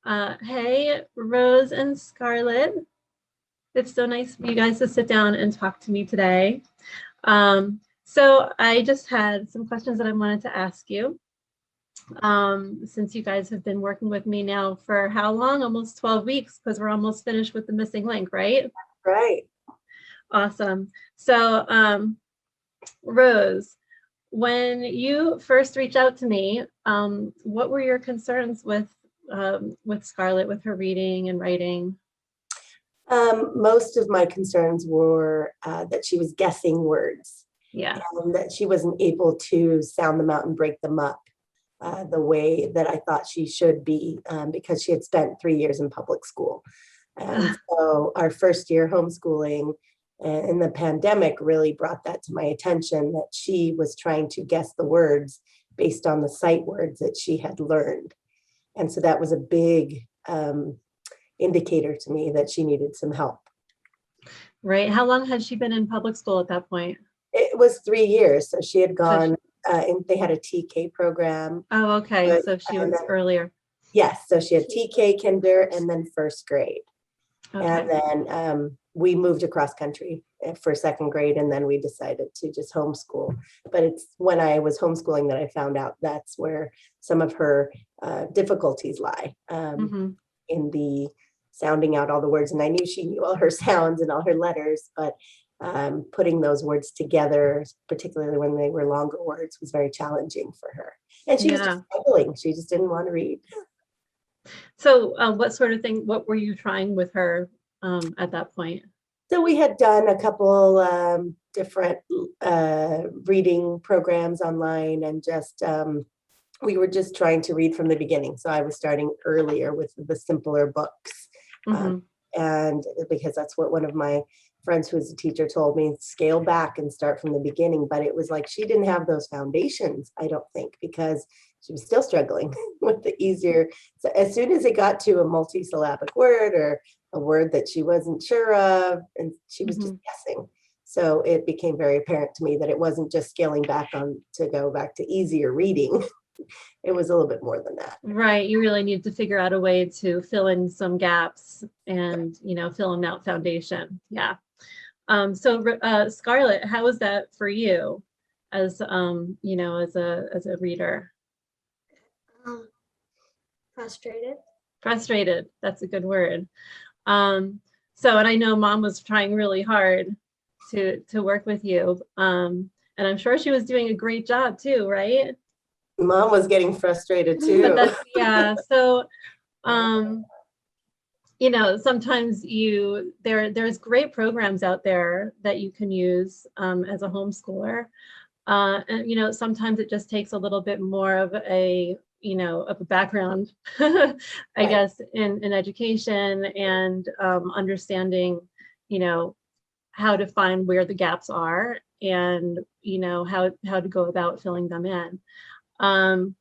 Hey, Rose and Scarlet. It's so nice for you guys to sit down and talk to me today. So I just had some questions that I wanted to ask you. Since you guys have been working with me now for how long? Almost 12 weeks, because we're almost finished with the missing link, right? Right. Awesome. So, Rose, when you first reached out to me, what were your concerns with Scarlet, with her reading and writing? Most of my concerns were that she was guessing words Yes. and that she wasn't able to sound them out and break them up the way that I thought she should be because she had spent 3 years in public school. And so our first year homeschooling in the pandemic really brought that to my attention, that she was trying to guess the words based on the sight words that she had learned. And so that was a big indicator to me that she needed some help. Right. How long had she been in public school at that point? It was 3 years. So she had So gone, and they had a TK program. oh, okay. But, So she and was then, earlier. yes, so she had TK, kinder, and then first grade. Okay. And then we moved across country for second grade, and then we decided to just homeschool. But it's when I was homeschooling that I found out that's where some of her difficulties lie, in the sounding out all the words. And I knew she knew all her sounds and all her letters, but putting those words together, particularly when they were longer words, was very challenging for her. And she was just struggling. She just didn't want to read. So what sort of thing, what were you trying with her at that point? So we had done a couple different reading programs online, and just we were just trying to read from the beginning. So I was starting earlier with the simpler books. And because that's what one of my friends who is a teacher told me, scale back and start from the beginning. But it was like she didn't have those foundations, I don't think, because she was still struggling with the easier. So as soon as it got to a multisyllabic word or a word that she wasn't sure of, and she was just guessing. So it became very apparent to me that it wasn't just scaling back on to go back to easier reading. It was a little bit more than that. Right. You really need to figure out a way to fill in some gaps and, fill in that foundation. Yeah. So Scarlett, how was that for you as, as a reader? Frustrated. Frustrated. That's a good word. And I know Mom was trying really hard to work with you. And I'm sure she was doing a great job too, right? Mom was getting frustrated too. Yeah. So, sometimes there's great programs out there that you can use as a homeschooler. And, sometimes it just takes a little bit more of a background, I guess, in education and understanding, how to find where the gaps are and, how to go about filling them in. Rose,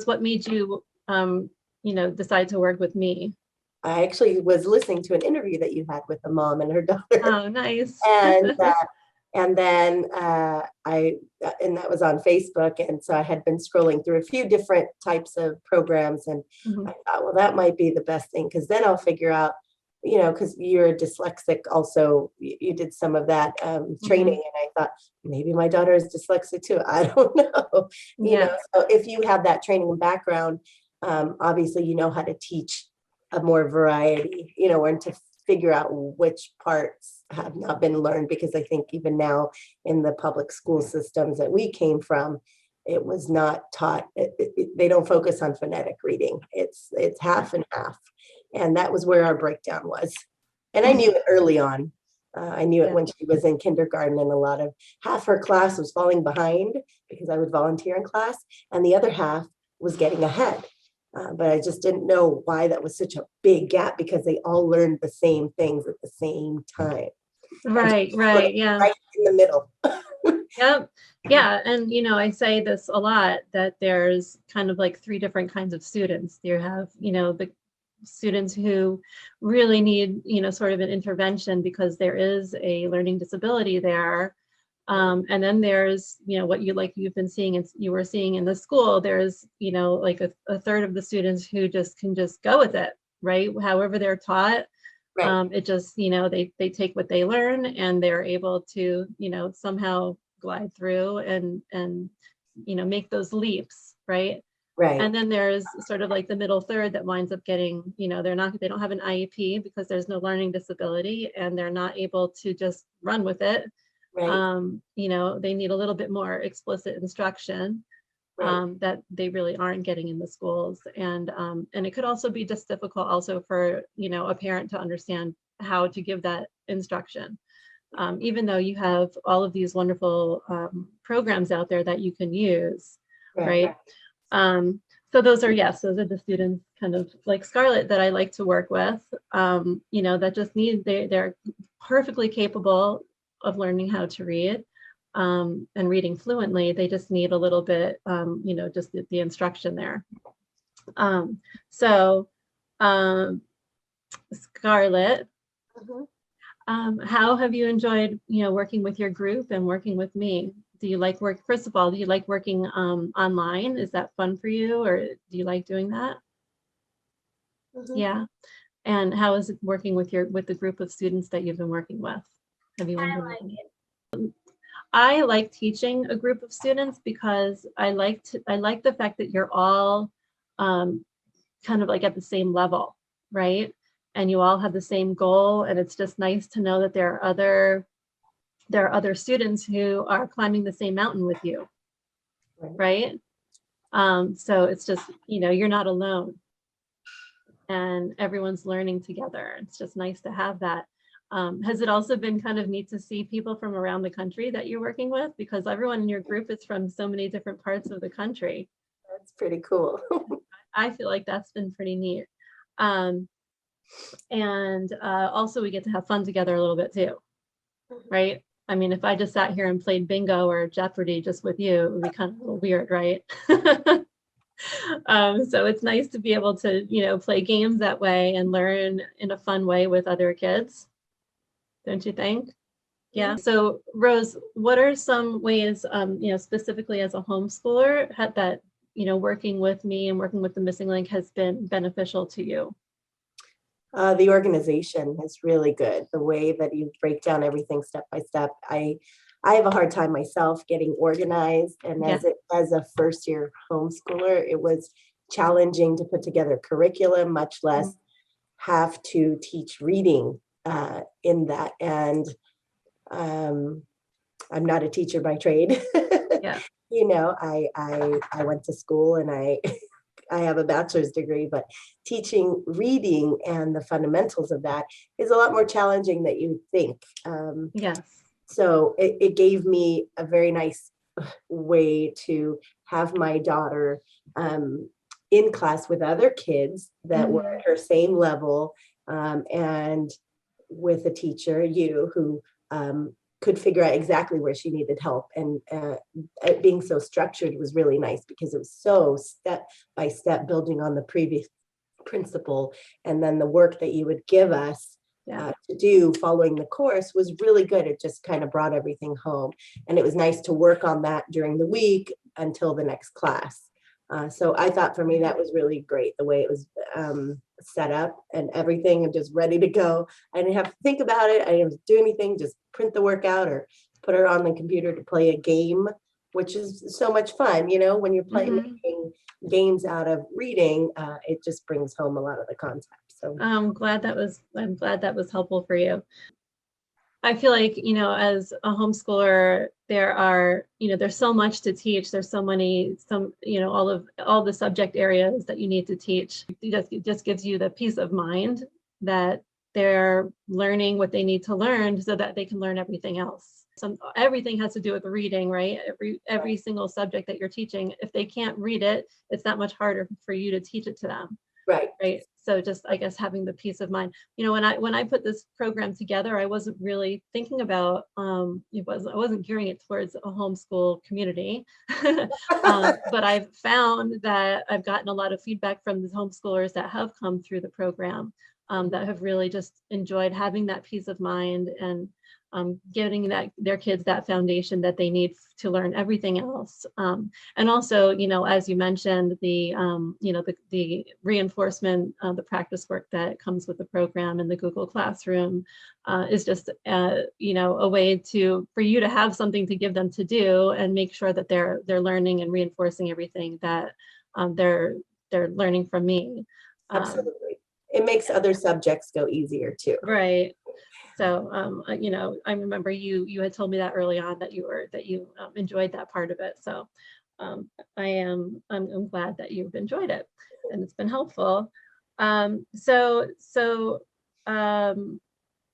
what made you, decide to work with me? I actually was listening to an interview that you had with a mom and her daughter. Oh, nice. And then and that was on Facebook. And so I had been scrolling through a few different types of programs, and I thought, well, that might be the best thing, because then I'll figure out, because you're dyslexic also, you did some of that training, and I thought maybe my daughter is dyslexic too. I don't know. So if you have that training and background, obviously you know how to teach a more variety, and to figure out which parts have not been learned, because I think even now in the public school systems that we came from, it was not taught. They don't focus on phonetic reading. It's half and half. And that was where our breakdown was. And I knew it early on. I knew it when she was in kindergarten, and half her class was falling behind because I would volunteer in class, and the other half was getting ahead. But I just didn't know why that was such a big gap, because they all learned the same things at the same time. Right, yeah. Right in the middle. Yep. Yeah. And, I say this a lot, that there's kind of like three different kinds of students. You have, the students who really need, sort of an intervention because there is a learning disability there. And then there's, what you've been seeing and you were seeing in the school, there's, like a third of the students who can just go with it, right? However they're taught, Right. it just, they take what they learn and they're able to, somehow glide through and make those leaps, right? Right. And then there's sort of like the middle third that winds up getting, they don't have an IEP because there's no learning disability and they're not able to just run with it. Right. They need a little bit more explicit instruction Right. that they really aren't getting in the schools. And it could also be just difficult also for, a parent to understand how to give that instruction. Even though you have all of these wonderful programs out there that you can use, right? So those are the students kind of like Scarlet that I like to work with, that just they're perfectly capable of learning how to read and reading fluently. They just need a little bit, just the instruction there. So Scarlet, how have you enjoyed, working with your group and working with me? Do you like first of all, do you like working online? Is that fun for you, or do you like doing that? Yeah. And how is it working with the group of students that you've been working with? Have you enjoyed it? I like teaching a group of students because I like the fact that you're all kind of like at the same level, right? And you all have the same goal, and it's just nice to know that there are other students who are climbing the same mountain with you, right? So it's just, you're not alone and everyone's learning together. It's just nice to have that. Has it also been kind of neat to see people from around the country that you're working with? Because everyone in your group is from so many different parts of the country. That's pretty cool. I feel like that's been pretty neat. And also we get to have fun together a little bit too, right? I mean, if I just sat here and played bingo or Jeopardy just with you, it would be kind of a little weird, right? So it's nice to be able to, play games that way and learn in a fun way with other kids. Don't you think? Yeah. So Rose, what are some ways, specifically as a homeschooler that, working with me and working with the Missing Link has been beneficial to you? The organization is really good. The way that you break down everything step by step. I have a hard time myself getting organized, and as a first year homeschooler, it was challenging to put together curriculum, much less have to teach reading in that. And I'm not a teacher by trade. Yeah. I went to school and I have a bachelor's degree, but teaching reading and the fundamentals of that is a lot more challenging than you think. Yes. So it gave me a very nice way to have my daughter in class with other kids that were at her same level, and with a teacher, who could figure out exactly where she needed help. And it being so structured was really nice because it was so step by step, building on the previous principle. And then the work that you would give us to do following the course was really good. It just kind of brought everything home. And it was nice to work on that during the week until the next class. So I thought for me, that was really great, the way it was set up and everything, and just ready to go. I didn't have to think about it. I didn't have to do anything, just print the workout or put her on the computer to play a game, which is so much fun. When you're playing making games out of reading, it just brings home a lot of the concepts. So I'm glad that was helpful for you. I feel like, as a homeschooler, there's so much to teach. There's so many, all the subject areas that you need to teach. It just gives you the peace of mind that they're learning what they need to learn so that they can learn everything else. Everything has to do with reading, right? Every single subject that you're teaching, if they can't read it, it's that much harder for you to teach it to them. Right. So just, I guess, having the peace of mind. When I put this program together, I wasn't really thinking about, I wasn't gearing it towards a homeschool community. But I've found that I've gotten a lot of feedback from the homeschoolers that have come through the program, that have really just enjoyed having that peace of mind and giving their kids that foundation that they need to learn everything else. And also, as you mentioned, the reinforcement, the practice work that comes with the program in the Google Classroom is just, a way for you to have something to give them to do and make sure that they're learning and reinforcing everything that they're learning from me. Absolutely. It makes other subjects go easier too. Right. So, I remember you had told me that early on that you enjoyed that part of it. So, I'm glad that you've enjoyed it and it's been helpful.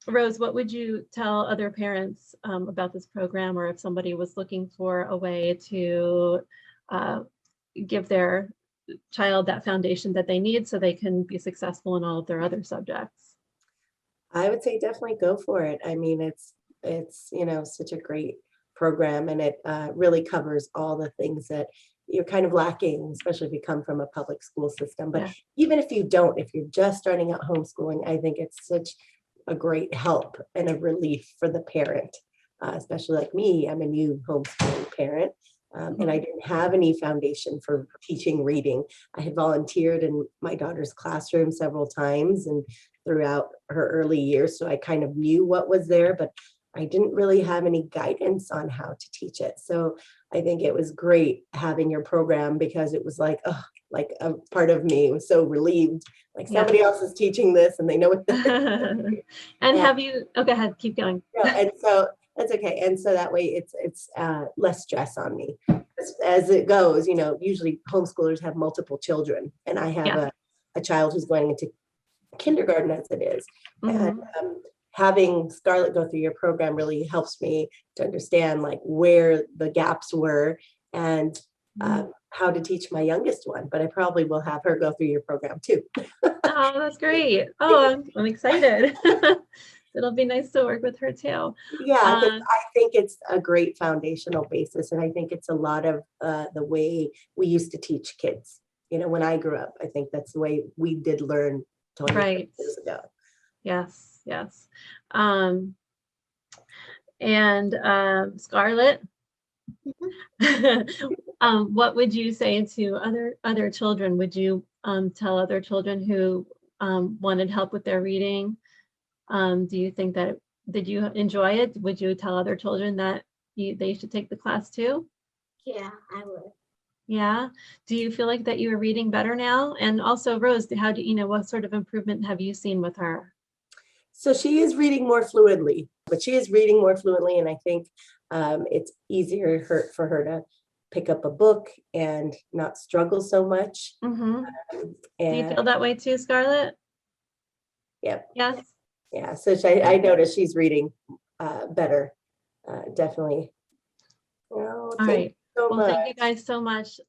Rose, what would you tell other parents about this program, or if somebody was looking for a way to give their child that foundation that they need so they can be successful in all of their other subjects? I would say definitely go for it. I mean, it's such a great program, and it really covers all the things that you're kind of lacking, especially if you come from a public school system. But Yeah. even if you don't, if you're just starting out homeschooling, I think it's such a great help and a relief for the parent, especially like me. I'm a new homeschooling parent. And I didn't have any foundation for teaching reading. I had volunteered in my daughter's classroom several times and throughout her early years, so I kind of knew what was there, but I didn't really have any guidance on how to teach it. So I think it was great having your program, because it was like, oh, like a part of me was so relieved, like somebody else is teaching this and they know what they're doing. And have you, go ahead, keep going. And so that's okay. And so that way it's less stress on me as it goes. Usually homeschoolers have multiple children, and I have a child who's going into kindergarten as it is. And having Scarlet go through your program really helps me to understand like where the gaps were and how to teach my youngest one. But I probably will have her go through your program too. Oh, that's great. Oh, I'm excited. It'll be nice to work with her too. Yeah, because I think it's a great foundational basis. And I think it's a lot of the way we used to teach kids. When I grew up, I think that's the way we did learn 20 years ago. Yes. Scarlet, what would you say to other children? Would you tell other children who wanted help with their reading? Do you think did you enjoy it? Would you tell other children that they should take the class too? Yeah, I would. Yeah. Do you feel like that you are reading better now? And also, Rose, what sort of improvement have you seen with her? So she is reading more fluidly, and I think it's easier for her to pick up a book and not struggle so much. Do you feel that way too, Scarlett? Yep. Yes. Yeah. So I noticed she's reading better, definitely. All right. Well, thank you guys so much.